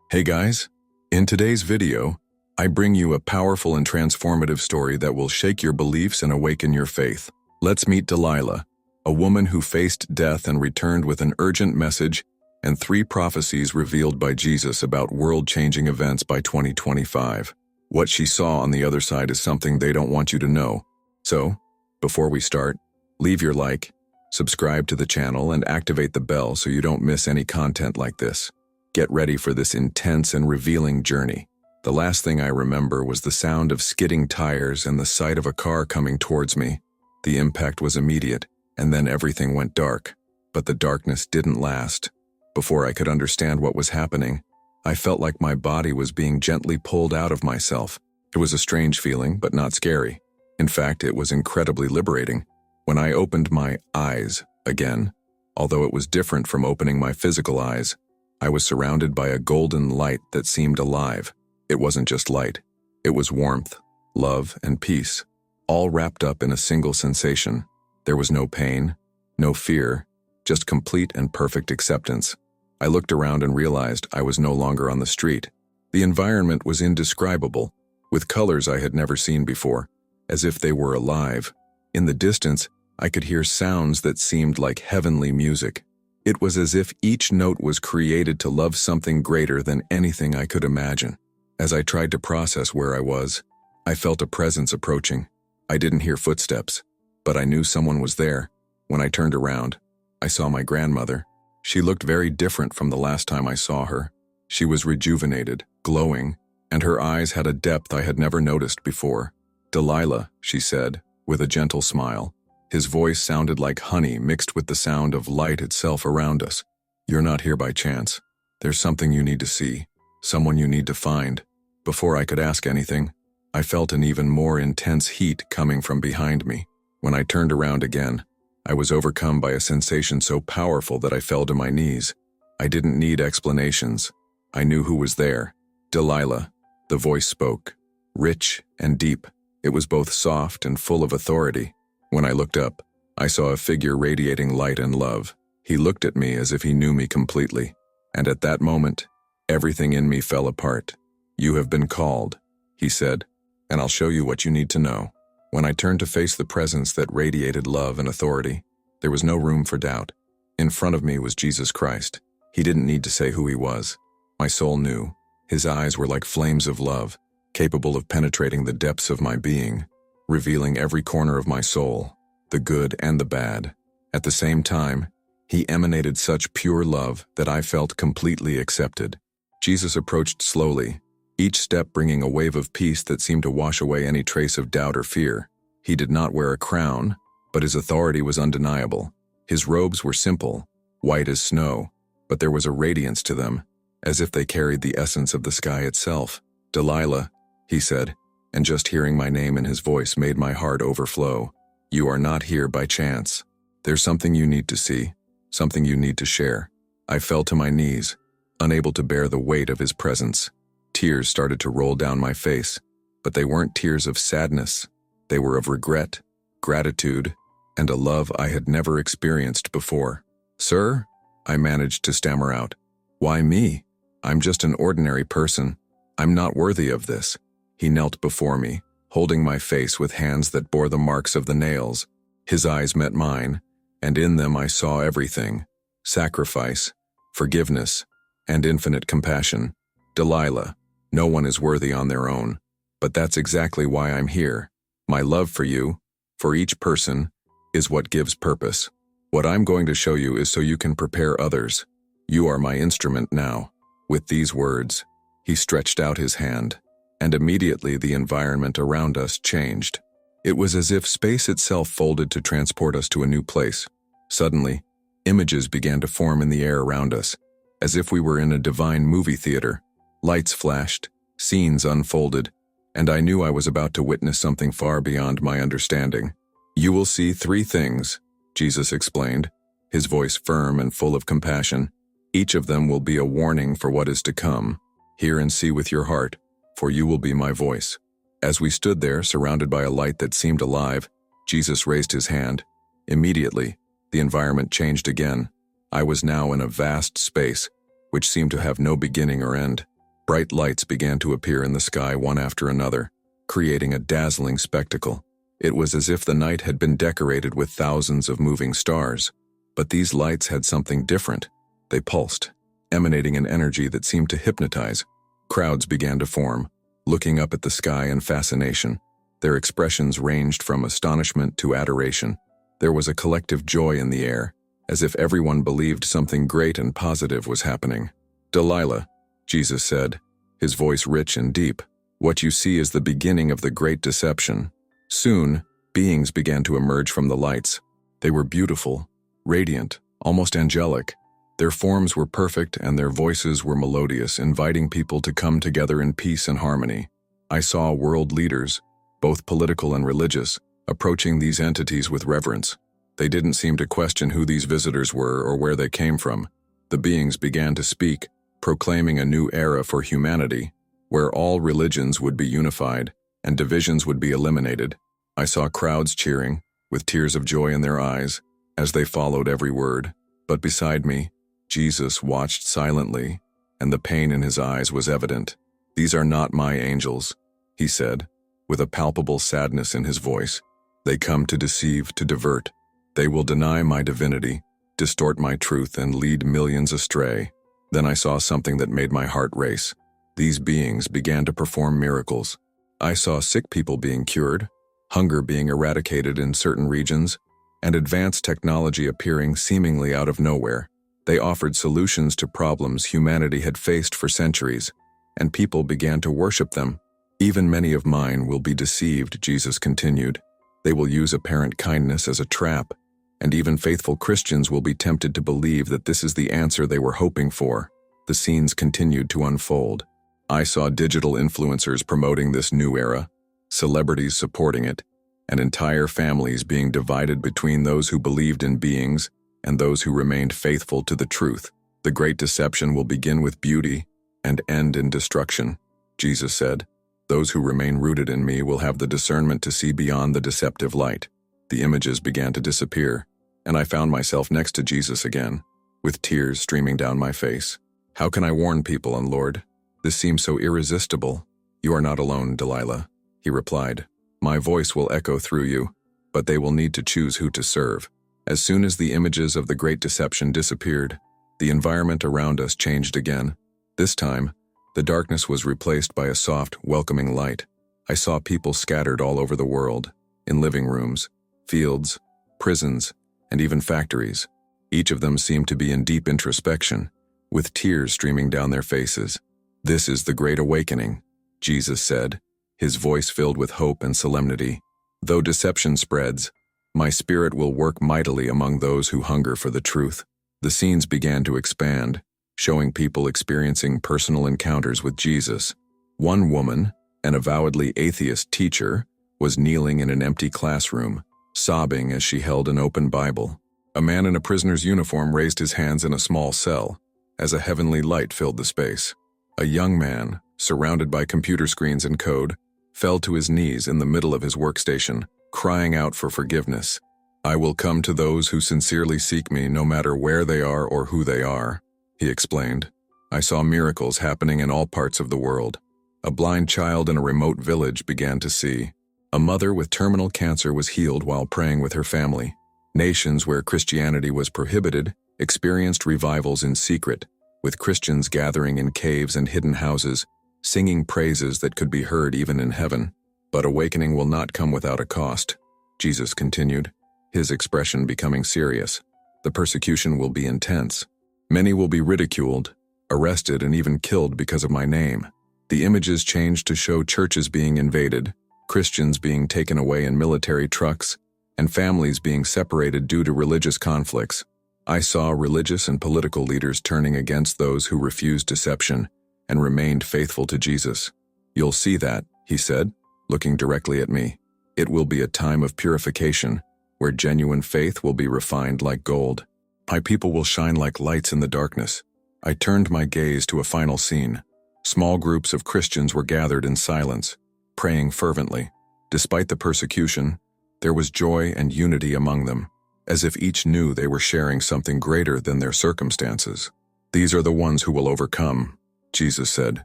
Hey guys, in today's video, I bring you a powerful and transformative story that will shake your beliefs and awaken your faith. Let's meet Delilah, a woman who faced death and returned with an urgent message and 3 prophecies revealed by Jesus about world-changing events by 2025. What she saw on the other side is something they don't want you to know. So, before we start, leave your like, subscribe to the channel, and activate the bell so you don't miss any content like this. Get ready for this intense and revealing journey. The last thing I remember was the sound of skidding tires and the sight of a car coming towards me. The impact was immediate, and then everything went dark. But the darkness didn't last. Before I could understand what was happening, I felt like my body was being gently pulled out of myself. It was a strange feeling, but not scary. In fact, it was incredibly liberating. When I opened my eyes again, although it was different from opening my physical eyes, I was surrounded by a golden light that seemed alive. It wasn't just light. It was warmth, love, and peace, all wrapped up in a single sensation. There was no pain, no fear, just complete and perfect acceptance. I looked around and realized I was no longer on the street. The environment was indescribable, with colors I had never seen before, as if they were alive. In the distance, I could hear sounds that seemed like heavenly music. It was as if each note was created to love something greater than anything I could imagine. As I tried to process where I was, I felt a presence approaching. I didn't hear footsteps, but I knew someone was there. When I turned around, I saw my grandmother. She looked very different from the last time I saw her. She was rejuvenated, glowing, and her eyes had a depth I had never noticed before. "Delilah," she said, with a gentle smile. His voice sounded like honey mixed with the sound of light itself around us. "You're not here by chance. There's something you need to see, someone you need to find." Before I could ask anything, I felt an even more intense heat coming from behind me. When I turned around again, I was overcome by a sensation so powerful that I fell to my knees. I didn't need explanations. I knew who was there. "Delilah," the voice spoke, rich and deep. It was both soft and full of authority. When I looked up, I saw a figure radiating light and love. He looked at me as if he knew me completely. And at that moment, everything in me fell apart. "You have been called," he said, "and I'll show you what you need to know." When I turned to face the presence that radiated love and authority, there was no room for doubt. In front of me was Jesus Christ. He didn't need to say who he was. My soul knew. His eyes were like flames of love, capable of penetrating the depths of my being, revealing every corner of my soul, the good and the bad. At the same time, he emanated such pure love that I felt completely accepted. Jesus approached slowly, each step bringing a wave of peace that seemed to wash away any trace of doubt or fear. He did not wear a crown, but his authority was undeniable. His robes were simple, white as snow, but there was a radiance to them, as if they carried the essence of the sky itself. "Delilah," he said, and just hearing my name in his voice made my heart overflow. "You are not here by chance. There's something you need to see, something you need to share." I fell to my knees, unable to bear the weight of his presence. Tears started to roll down my face, but they weren't tears of sadness. They were of regret, gratitude, and a love I had never experienced before. "Sir," I managed to stammer out. "Why me? I'm just an ordinary person. I'm not worthy of this." He knelt before me, holding my face with hands that bore the marks of the nails. His eyes met mine, and in them I saw everything: sacrifice, forgiveness, and infinite compassion. "Delilah, no one is worthy on their own, but that's exactly why I'm here. My love for you, for each person, is what gives purpose. What I'm going to show you is so you can prepare others. You are my instrument now." With these words, he stretched out his hand, and immediately the environment around us changed. It was as if space itself folded to transport us to a new place. Suddenly, images began to form in the air around us, as if we were in a divine movie theater. Lights flashed, scenes unfolded, and I knew I was about to witness something far beyond my understanding. "You will see 3 things," Jesus explained, his voice firm and full of compassion. "Each of them will be a warning for what is to come. Hear and see with your heart, for you will be my voice." As we stood there, surrounded by a light that seemed alive, Jesus raised his hand. Immediately, the environment changed again. I was now in a vast space, which seemed to have no beginning or end. Bright lights began to appear in the sky one after another, creating a dazzling spectacle. It was as if the night had been decorated with thousands of moving stars. But these lights had something different. They pulsed, emanating an energy that seemed to hypnotize. Crowds began to form, looking up at the sky in fascination. Their expressions ranged from astonishment to adoration. There was a collective joy in the air, as if everyone believed something great and positive was happening. "Delilah," Jesus said, his voice rich and deep, "what you see is the beginning of the great deception." Soon, beings began to emerge from the lights. They were beautiful, radiant, almost angelic. Their forms were perfect and their voices were melodious, inviting people to come together in peace and harmony. I saw world leaders, both political and religious, approaching these entities with reverence. They didn't seem to question who these visitors were or where they came from. The beings began to speak, proclaiming a new era for humanity, where all religions would be unified and divisions would be eliminated. I saw crowds cheering, with tears of joy in their eyes, as they followed every word. But beside me, Jesus watched silently, and the pain in his eyes was evident. "These are not my angels," he said, with a palpable sadness in his voice. "They come to deceive, to divert. They will deny my divinity, distort my truth, and lead millions astray." Then I saw something that made my heart race. These beings began to perform miracles. I saw sick people being cured, hunger being eradicated in certain regions, and advanced technology appearing seemingly out of nowhere. They offered solutions to problems humanity had faced for centuries, and people began to worship them. "Even many of mine will be deceived," Jesus continued. "They will use apparent kindness as a trap, and even faithful Christians will be tempted to believe that this is the answer they were hoping for." The scenes continued to unfold. I saw digital influencers promoting this new era, celebrities supporting it, and entire families being divided between those who believed in beings and those who remained faithful to the truth. "The great deception will begin with beauty and end in destruction," Jesus said. "Those who remain rooted in me will have the discernment to see beyond the deceptive light." The images began to disappear, and I found myself next to Jesus again, with tears streaming down my face. "How can I warn people, and Lord? This seems so irresistible." "You are not alone, Delilah," he replied. "My voice will echo through you, but they will need to choose who to serve." As soon as the images of the great deception disappeared, the environment around us changed again. This time, the darkness was replaced by a soft, welcoming light. I saw people scattered all over the world, in living rooms, fields, prisons, and even factories. Each of them seemed to be in deep introspection, with tears streaming down their faces. "This is the Great Awakening," Jesus said, his voice filled with hope and solemnity. "Though deception spreads, my spirit will work mightily among those who hunger for the truth." The scenes began to expand, showing people experiencing personal encounters with Jesus. One woman, an avowedly atheist teacher, was kneeling in an empty classroom, sobbing as she held an open Bible. A man in a prisoner's uniform raised his hands in a small cell, as a heavenly light filled the space. A young man, surrounded by computer screens and code, fell to his knees in the middle of his workstation, crying out for forgiveness. "I will come to those who sincerely seek me, no matter where they are or who they are," he explained. I saw miracles happening in all parts of the world. A blind child in a remote village began to see. A mother with terminal cancer was healed while praying with her family. Nations where Christianity was prohibited experienced revivals in secret, with Christians gathering in caves and hidden houses, singing praises that could be heard even in heaven. "But awakening will not come without a cost," Jesus continued, his expression becoming serious. "The persecution will be intense. Many will be ridiculed, arrested, and even killed because of my name." The images changed to show churches being invaded, Christians being taken away in military trucks, and families being separated due to religious conflicts. I saw religious and political leaders turning against those who refused deception and remained faithful to Jesus. "You'll see that," he said, looking directly at me. "It will be a time of purification, where genuine faith will be refined like gold. My people will shine like lights in the darkness." I turned my gaze to a final scene. Small groups of Christians were gathered in silence, praying fervently. Despite the persecution, there was joy and unity among them, as if each knew they were sharing something greater than their circumstances. "These are the ones who will overcome," Jesus said.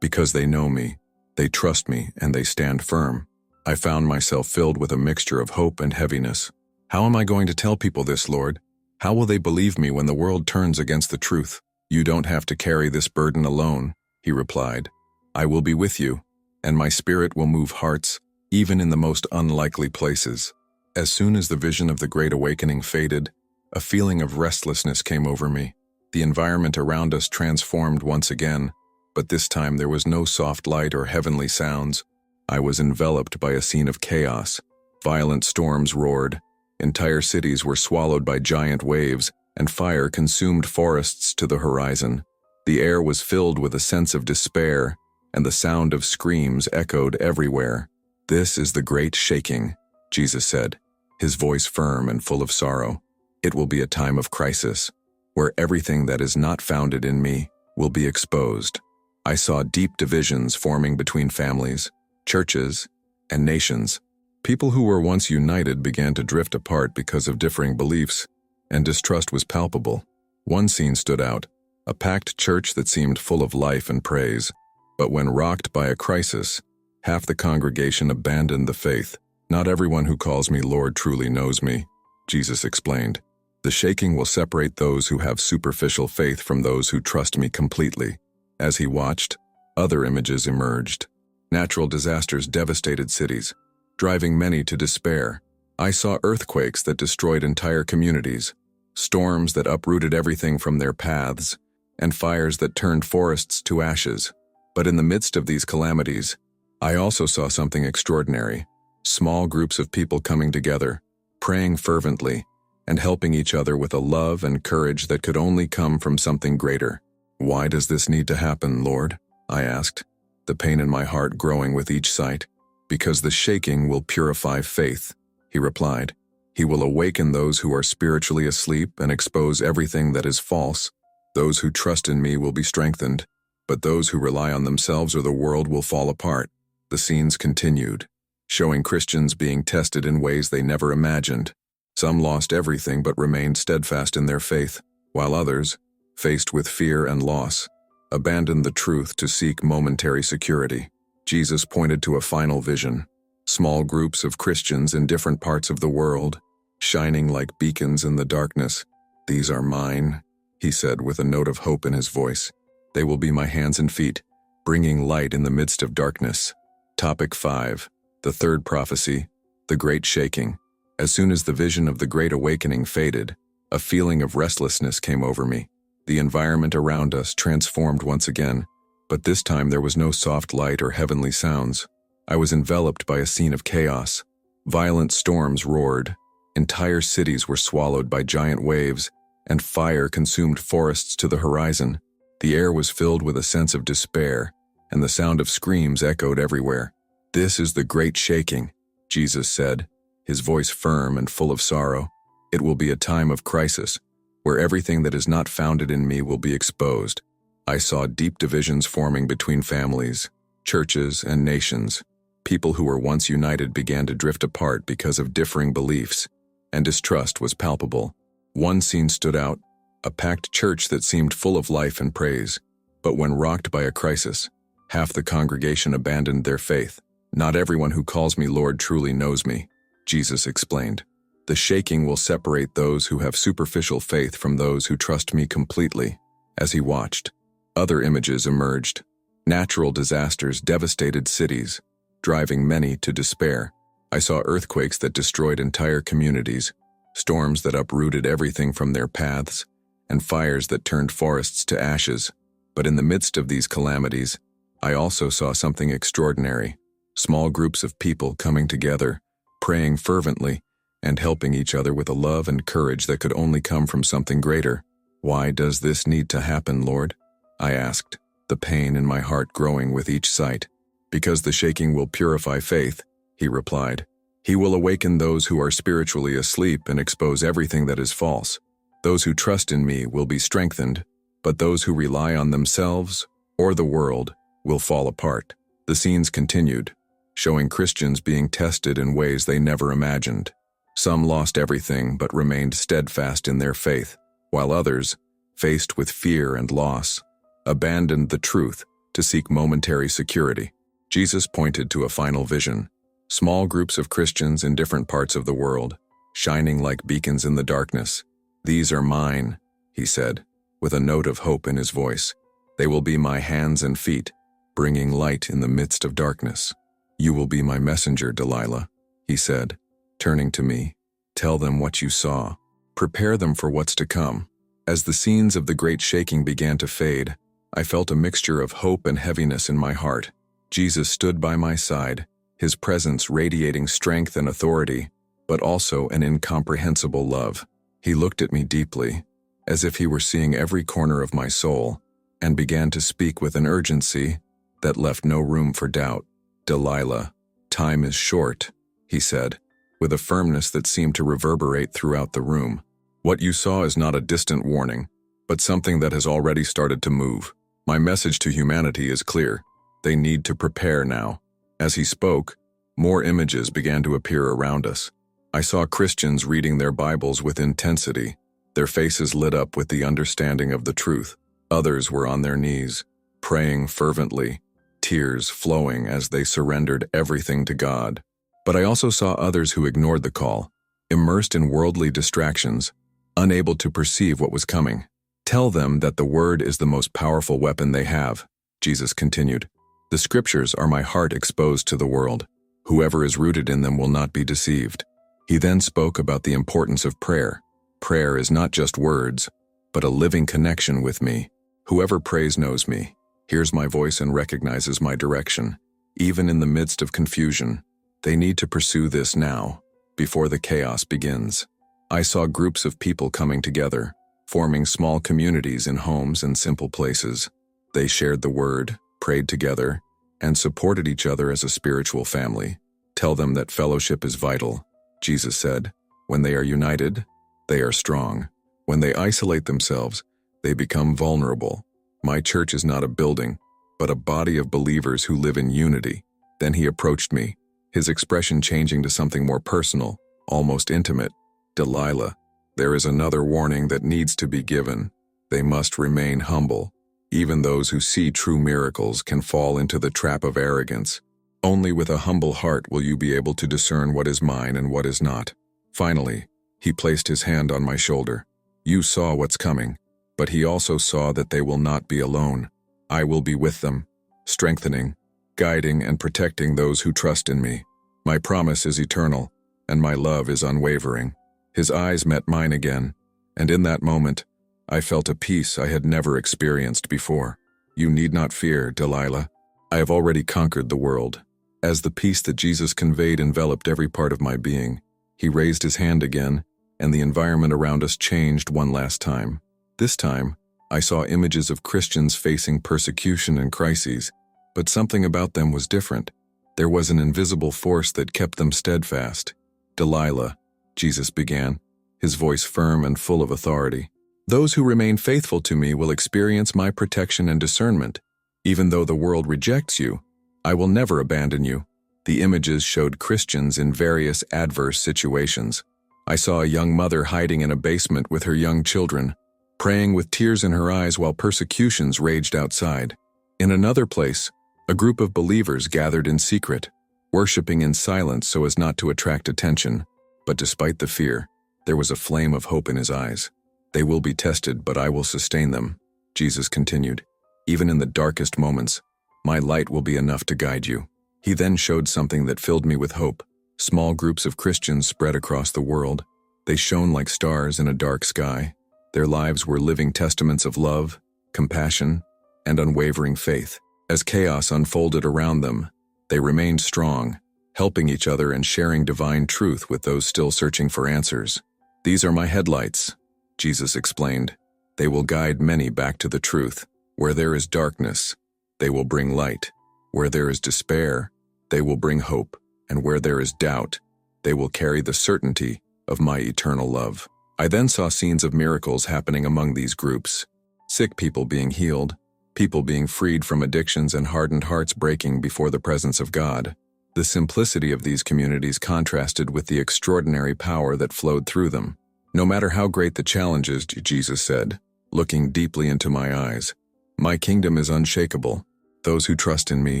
Because they know me, they trust me, and they stand firm. I found myself filled with a mixture of hope and heaviness. How am I going to tell people this, Lord? How will they believe me when the world turns against the truth? You don't have to carry this burden alone, he replied. I will be with you, and my spirit will move hearts, even in the most unlikely places. As soon as the vision of the Great Awakening faded, a feeling of restlessness came over me. The environment around us transformed once again, but this time there was no soft light or heavenly sounds. I was enveloped by a scene of chaos. Violent storms roared. Entire cities were swallowed by giant waves, and fire consumed forests to the horizon. The air was filled with a sense of despair, and the sound of screams echoed everywhere. This is the great shaking, Jesus said, his voice firm and full of sorrow. It will be a time of crisis, where everything that is not founded in me will be exposed. I saw deep divisions forming between families, churches, and nations. People who were once united began to drift apart because of differing beliefs, and distrust was palpable. One scene stood out, a packed church that seemed full of life and praise. But when rocked by a crisis, half the congregation abandoned the faith. Not everyone who calls me Lord truly knows me, Jesus explained. The shaking will separate those who have superficial faith from those who trust me completely. As he watched, other images emerged. Natural disasters devastated cities, driving many to despair. I saw earthquakes that destroyed entire communities, storms that uprooted everything from their paths, and fires that turned forests to ashes. But in the midst of these calamities, I also saw something extraordinary. Small groups of people coming together, praying fervently, and helping each other with a love and courage that could only come from something greater. Why does this need to happen, Lord? I asked, the pain in my heart growing with each sight. Because the shaking will purify faith, he replied. He will awaken those who are spiritually asleep and expose everything that is false. Those who trust in me will be strengthened, but those who rely on themselves or the world will fall apart. The scenes continued, showing Christians being tested in ways they never imagined. Some lost everything but remained steadfast in their faith, while others, faced with fear and loss, abandoned the truth to seek momentary security. Jesus pointed to a final vision. Small groups of Christians in different parts of the world, shining like beacons in the darkness. These are mine, he said with a note of hope in his voice. They will be my hands and feet, bringing light in the midst of darkness. Topic 5. The third prophecy, the Great Shaking. As soon as the vision of the Great Awakening faded, a feeling of restlessness came over me. The environment around us transformed once again, but this time there was no soft light or heavenly sounds. I was enveloped by a scene of chaos. Violent storms roared. Entire cities were swallowed by giant waves, and fire consumed forests to the horizon. The air was filled with a sense of despair, and the sound of screams echoed everywhere. This is the great shaking, Jesus said, his voice firm and full of sorrow. It will be a time of crisis, where everything that is not founded in me will be exposed. I saw deep divisions forming between families, churches, and nations. People who were once united began to drift apart because of differing beliefs, and distrust was palpable. One scene stood out, a packed church that seemed full of life and praise. But when rocked by a crisis, half the congregation abandoned their faith. Not everyone who calls me Lord truly knows me, Jesus explained. The shaking will separate those who have superficial faith from those who trust me completely. As he watched, other images emerged. Natural disasters devastated cities, driving many to despair. I saw earthquakes that destroyed entire communities, storms that uprooted everything from their paths, and fires that turned forests to ashes. But in the midst of these calamities, I also saw something extraordinary. Small groups of people coming together, praying fervently, and helping each other with a love and courage that could only come from something greater. Why does this need to happen, Lord? I asked, the pain in my heart growing with each sight. Because the shaking will purify faith, he replied. He will awaken those who are spiritually asleep and expose everything that is false. Those who trust in me will be strengthened, but those who rely on themselves or the world will fall apart. The scenes continued, showing Christians being tested in ways they never imagined. Some lost everything but remained steadfast in their faith, while others, faced with fear and loss, abandoned the truth to seek momentary security. Jesus pointed to a final vision. Small groups of Christians in different parts of the world, shining like beacons in the darkness. "These are mine," he said, with a note of hope in his voice. "They will be my hands and feet, bringing light in the midst of darkness." "You will be my messenger, Delilah," he said, turning to me. "Tell them what you saw. Prepare them for what's to come." As the scenes of the great shaking began to fade, I felt a mixture of hope and heaviness in my heart. Jesus stood by my side, his presence radiating strength and authority, but also an incomprehensible love. He looked at me deeply, as if he were seeing every corner of my soul, and began to speak with an urgency that left no room for doubt. "Delilah, time is short," he said, with a firmness that seemed to reverberate throughout the room. "What you saw is not a distant warning, but something that has already started to move. My message to humanity is clear. They need to prepare now." As he spoke, more images began to appear around us. I saw Christians reading their Bibles with intensity, their faces lit up with the understanding of the truth. Others were on their knees, praying fervently, tears flowing as they surrendered everything to God. But I also saw others who ignored the call, immersed in worldly distractions, unable to perceive what was coming. "Tell them that the word is the most powerful weapon they have," Jesus continued. "The scriptures are my heart exposed to the world. Whoever is rooted in them will not be deceived." He then spoke about the importance of prayer. Prayer is not just words, but a living connection with me. Whoever prays knows me, hears my voice and recognizes my direction. Even in the midst of confusion, they need to pursue this now, before the chaos begins. I saw groups of people coming together, forming small communities in homes and simple places. They shared the word, prayed together, and supported each other as a spiritual family. "Tell them that fellowship is vital," Jesus said. "When they are united, they are strong. When they isolate themselves, they become vulnerable. My church is not a building, but a body of believers who live in unity." Then he approached me, his expression changing to something more personal, almost intimate. "Delilah, there is another warning that needs to be given. They must remain humble. Even those who see true miracles can fall into the trap of arrogance. Only with a humble heart will you be able to discern what is mine and what is not." Finally, he placed his hand on my shoulder. "You saw what's coming, but he also saw that they will not be alone. I will be with them, strengthening, guiding, and protecting those who trust in me. My promise is eternal, and my love is unwavering." His eyes met mine again, and in that moment, I felt a peace I had never experienced before. "You need not fear, Delilah. I have already conquered the world." As the peace that Jesus conveyed enveloped every part of my being, he raised his hand again, and the environment around us changed one last time. This time, I saw images of Christians facing persecution and crises, but something about them was different. There was an invisible force that kept them steadfast. "Delilah," Jesus began, his voice firm and full of authority, "those who remain faithful to me will experience my protection and discernment. Even though the world rejects you, I will never abandon you." The images showed Christians in various adverse situations. I saw a young mother hiding in a basement with her young children, praying with tears in her eyes while persecutions raged outside. In another place, a group of believers gathered in secret, worshiping in silence so as not to attract attention. But despite the fear, there was a flame of hope in his eyes. "They will be tested, but I will sustain them," Jesus continued. "Even in the darkest moments, my light will be enough to guide you." He then showed something that filled me with hope. Small groups of Christians spread across the world. They shone like stars in a dark sky. Their lives were living testaments of love, compassion, and unwavering faith. As chaos unfolded around them, they remained strong, helping each other and sharing divine truth with those still searching for answers. "These are my headlights," Jesus explained. "They will guide many back to the truth. Where there is darkness, they will bring light. Where there is despair, they will bring hope. And where there is doubt, they will carry the certainty of my eternal love." I then saw scenes of miracles happening among these groups. Sick people being healed, people being freed from addictions, and hardened hearts breaking before the presence of God. The simplicity of these communities contrasted with the extraordinary power that flowed through them. "No matter how great the challenges," Jesus said, looking deeply into my eyes, "my kingdom is unshakable. Those who trust in me,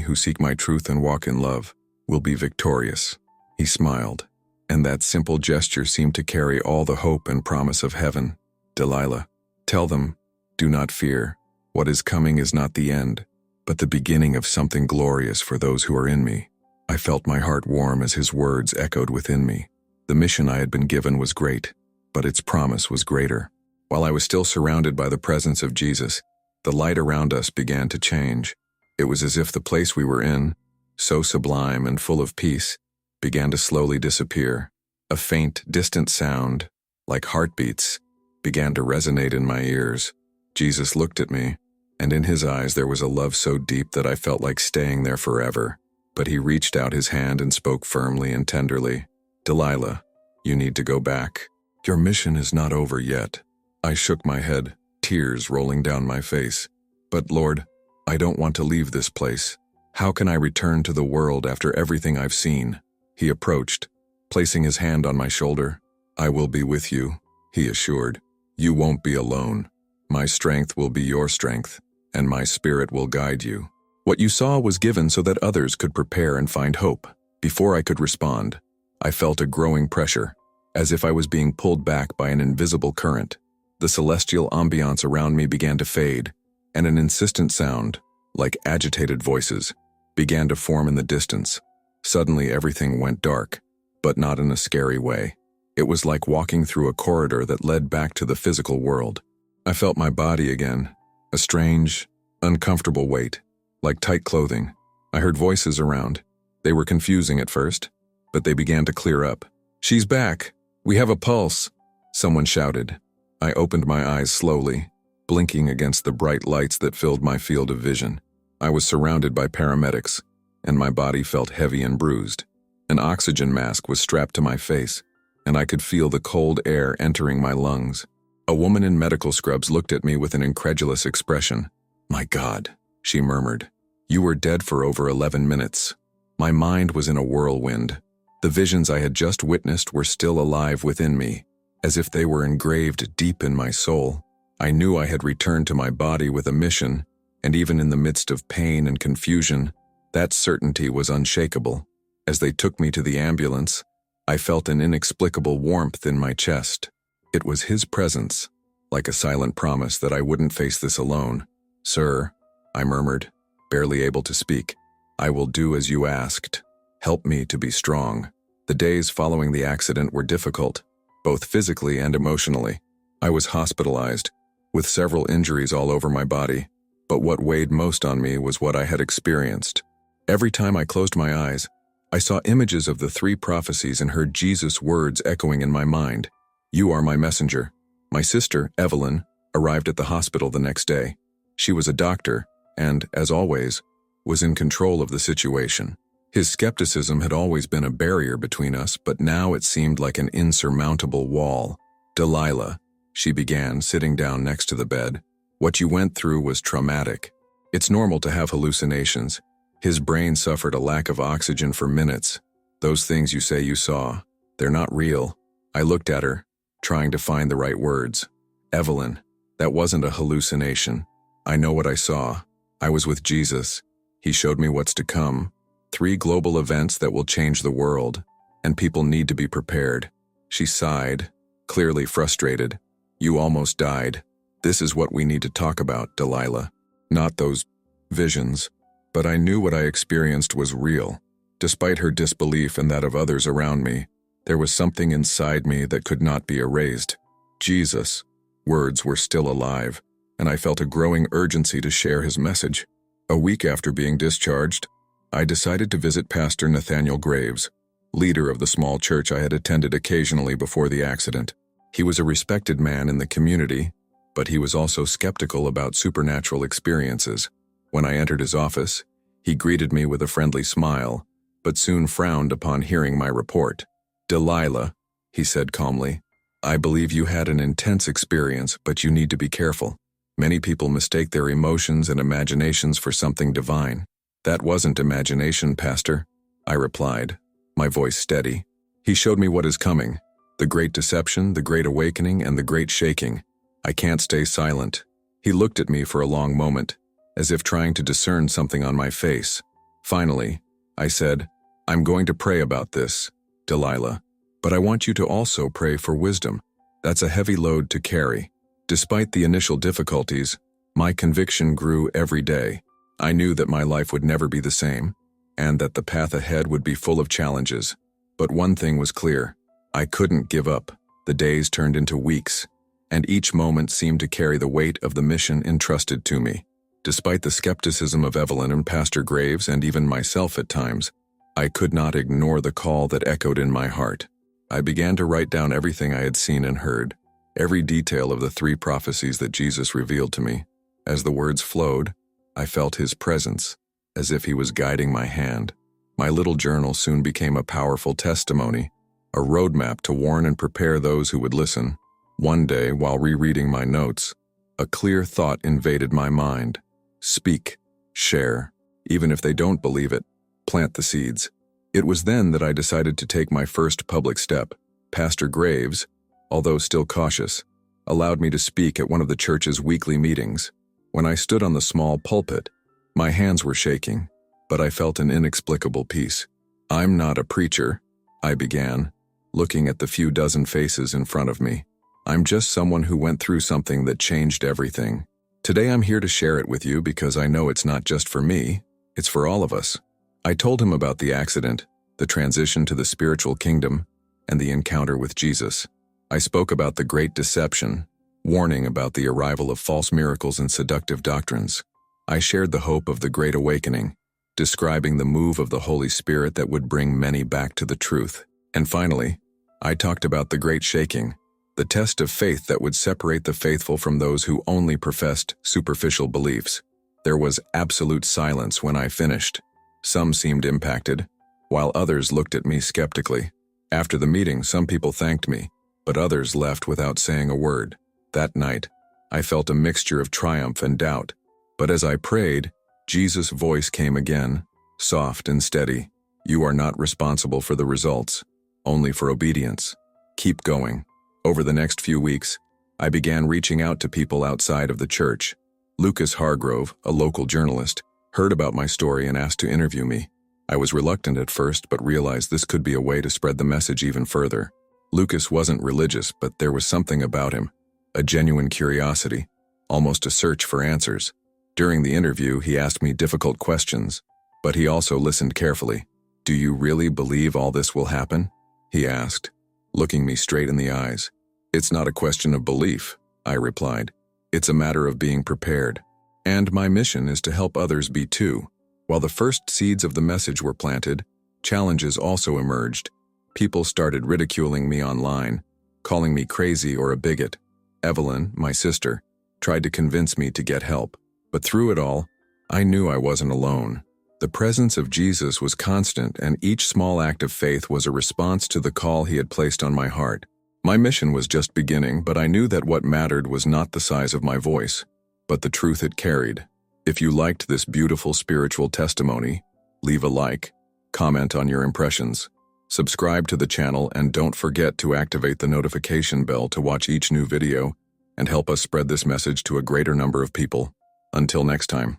who seek my truth and walk in love, will be victorious." He smiled, and that simple gesture seemed to carry all the hope and promise of heaven. "Delilah, tell them, do not fear. What is coming is not the end, but the beginning of something glorious for those who are in me." I felt my heart warm as his words echoed within me. The mission I had been given was great, but its promise was greater. While I was still surrounded by the presence of Jesus, the light around us began to change. It was as if the place we were in, so sublime and full of peace, began to slowly disappear. A faint, distant sound, like heartbeats, began to resonate in my ears. Jesus looked at me, and in his eyes there was a love so deep that I felt like staying there forever. But he reached out his hand and spoke firmly and tenderly. "Delilah, you need to go back. Your mission is not over yet." I shook my head, tears rolling down my face. "But Lord, I don't want to leave this place. How can I return to the world after everything I've seen?" He approached, placing his hand on my shoulder. "I will be with you," he assured. "You won't be alone. My strength will be your strength, and my spirit will guide you." What you saw was given so that others could prepare and find hope. Before I could respond, I felt a growing pressure, as if I was being pulled back by an invisible current. The celestial ambiance around me began to fade, and an insistent sound, like agitated voices, began to form in the distance. Suddenly everything went dark, but not in a scary way. It was like walking through a corridor that led back to the physical world. I felt my body again, a strange, uncomfortable weight, like tight clothing. I heard voices around. They were confusing at first, but they began to clear up. "She's back! We have a pulse!" someone shouted. I opened my eyes slowly, blinking against the bright lights that filled my field of vision. I was surrounded by paramedics, and my body felt heavy and bruised. An oxygen mask was strapped to my face, and I could feel the cold air entering my lungs. A woman in medical scrubs looked at me with an incredulous expression. "My God," she murmured. "You were dead for over 11 minutes. My mind was in a whirlwind. The visions I had just witnessed were still alive within me, as if they were engraved deep in my soul. I knew I had returned to my body with a mission, and even in the midst of pain and confusion, that certainty was unshakable. As they took me to the ambulance, I felt an inexplicable warmth in my chest. It was his presence, like a silent promise that I wouldn't face this alone. "Sir," I murmured, barely able to speak, "I will do as you asked. Help me to be strong." The days following the accident were difficult, both physically and emotionally. I was hospitalized, with several injuries all over my body, but what weighed most on me was what I had experienced. Every time I closed my eyes, I saw images of the 3 prophecies and heard Jesus' words echoing in my mind. "You are my messenger." My sister, Evelyn, arrived at the hospital the next day. She was a doctor and, as always, was in control of the situation. His skepticism had always been a barrier between us, but now it seemed like an insurmountable wall. "Delilah," she began, sitting down next to the bed, "what you went through was traumatic. It's normal to have hallucinations. His brain suffered a lack of oxygen for minutes. Those things you say you saw, they're not real." I looked at her, trying to find the right words. "Evelyn, that wasn't a hallucination. I know what I saw. I was with Jesus. He showed me what's to come. 3 global events that will change the world, and people need to be prepared." She sighed, clearly frustrated. "You almost died. This is what we need to talk about, Delilah. Not those visions." But I knew what I experienced was real. Despite her disbelief and that of others around me, there was something inside me that could not be erased. Jesus' words were still alive, and I felt a growing urgency to share his message. A week after being discharged, I decided to visit Pastor Nathaniel Graves, leader of the small church I had attended occasionally before the accident. He was a respected man in the community, but he was also skeptical about supernatural experiences. When I entered his office, he greeted me with a friendly smile, but soon frowned upon hearing my report. "Delilah," he said calmly, "I believe you had an intense experience, but you need to be careful. Many people mistake their emotions and imaginations for something divine." "That wasn't imagination, Pastor," I replied, my voice steady. "He showed me what is coming, the great deception, the great awakening, and the great shaking. I can't stay silent." He looked at me for a long moment, as if trying to discern something on my face. Finally, I said, "I'm going to pray about this, Delilah, but I want you to also pray for wisdom. That's a heavy load to carry." Despite the initial difficulties, my conviction grew every day. I knew that my life would never be the same, and that the path ahead would be full of challenges. But one thing was clear: I couldn't give up. The days turned into weeks, and each moment seemed to carry the weight of the mission entrusted to me. Despite the skepticism of Evelyn and Pastor Graves, and even myself at times, I could not ignore the call that echoed in my heart. I began to write down everything I had seen and heard, every detail of the 3 prophecies that Jesus revealed to me. As the words flowed, I felt his presence, as if he was guiding my hand. My little journal soon became a powerful testimony, a roadmap to warn and prepare those who would listen. One day, while rereading my notes, a clear thought invaded my mind. Speak, share, even if they don't believe it, plant the seeds. It was then that I decided to take my first public step. Pastor Graves, although still cautious, allowed me to speak at one of the church's weekly meetings. When I stood on the small pulpit, my hands were shaking, but I felt an inexplicable peace. "I'm not a preacher," I began, looking at the few dozen faces in front of me. "I'm just someone who went through something that changed everything. Today I'm here to share it with you because I know it's not just for me, it's for all of us." I told him about the accident, the transition to the spiritual kingdom, and the encounter with Jesus. I spoke about the great deception, warning about the arrival of false miracles and seductive doctrines. I shared the hope of the Great Awakening, describing the move of the Holy Spirit that would bring many back to the truth. And finally, I talked about the Great Shaking, the test of faith that would separate the faithful from those who only professed superficial beliefs. There was absolute silence when I finished. Some seemed impacted, while others looked at me skeptically. After the meeting, some people thanked me, but others left without saying a word. That night, I felt a mixture of triumph and doubt. But as I prayed, Jesus' voice came again, soft and steady. "You are not responsible for the results, only for obedience. Keep going." Over the next few weeks, I began reaching out to people outside of the church. Lucas Hargrove, a local journalist, heard about my story and asked to interview me. I was reluctant at first, but realized this could be a way to spread the message even further. Lucas wasn't religious, but there was something about him, a genuine curiosity, almost a search for answers. During the interview, he asked me difficult questions, but he also listened carefully. "Do you really believe all this will happen?" he asked, looking me straight in the eyes. "It's not a question of belief," I replied. "It's a matter of being prepared. And my mission is to help others be too." While the first seeds of the message were planted, challenges also emerged. People started ridiculing me online, calling me crazy or a bigot. Evelyn, my sister, tried to convince me to get help. But through it all, I knew I wasn't alone. The presence of Jesus was constant, and each small act of faith was a response to the call he had placed on my heart. My mission was just beginning, but I knew that what mattered was not the size of my voice, but the truth it carried. If you liked this beautiful spiritual testimony, leave a like, comment on your impressions, subscribe to the channel, and don't forget to activate the notification bell to watch each new video and help us spread this message to a greater number of people. Until next time.